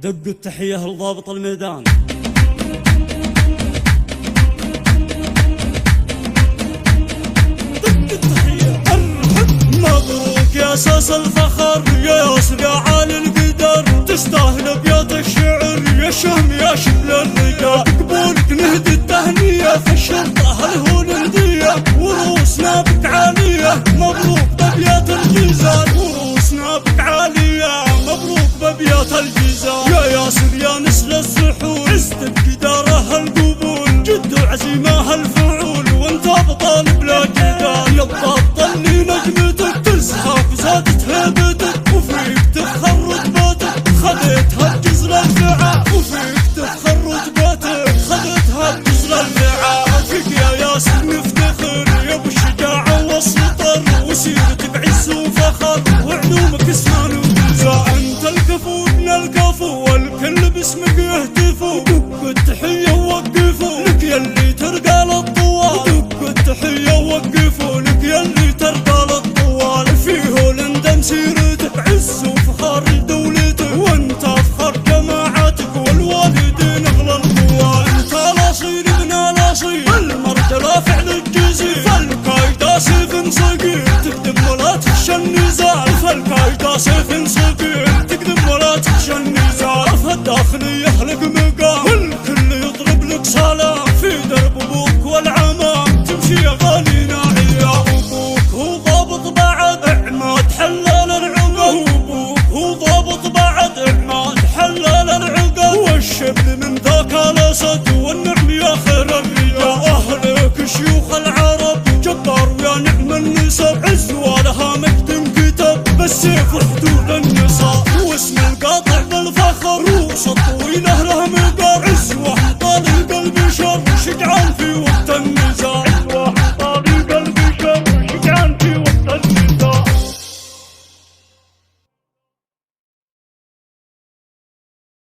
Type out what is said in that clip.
دق التحية لضابط الميدان. دق التحية مبروك يا اساس الفخر يا ياسر يا عالي القدر، تستاهل ابيات الشعر يا شهم يا شبل الرجال. قبولك نهدي التهنية في الشرطة الهون هدية، وروسنا بك عالية مبروك بابيات الجيزان. وروسنا بك عالية مبروك بابيات الجيزان. يا ياسر يا نسل السحول عزتك قدارها القبول، جد وعزيمة الفعول وانت بطل بلا جدال. يبطل اللي نجمتك تزهق وزادت هيبتك، وفيك تفخر رتبتك خذيتها بجزر الفعال. وفيك تفخر رتبتك خذيتها بجزر الفعال. فيك يا ياسر نفتخر يا ابو الشجاعة والسطر، وسيرتك عز وفخر وعلومك اسمان وجزاء. انت الكفو ابن الكفو والكل باسمك يهتفوا، دق التحية ووقفوا لك يلي ترقى للطوال. دق التحية ووقفوا لك يلي ترقى للطوال. في هولندا مسيرتك عز وفخر لدولتك، وانت فخر جماعتك والوالدين اغلى القوال. انت الاصيل ابن الاصيل المرجله فعل الجزيل، فالقايدة سيف صقيل تقدم ولا تخشى النزال. فالقايدة سيف صقيل تقدم ولا تخشى النزال. فالداخلية لك مقام والكل يضرب لك سلام، في درب ابوك والعمام تمشي يا غالي ناعية. ابوك هو ضابط بعد اعماد حلال العقل، ابوك هو ضابط بعد اعماد حلال العقل. والشبل من ذاك الاسد والنعم يا خير الرجال. اهلك شيوخ العرب جبار ويا نعم النسب، عز ولها مجد كتب بالسيف وحدود النصاب. واسم القاطع بالفخر وسط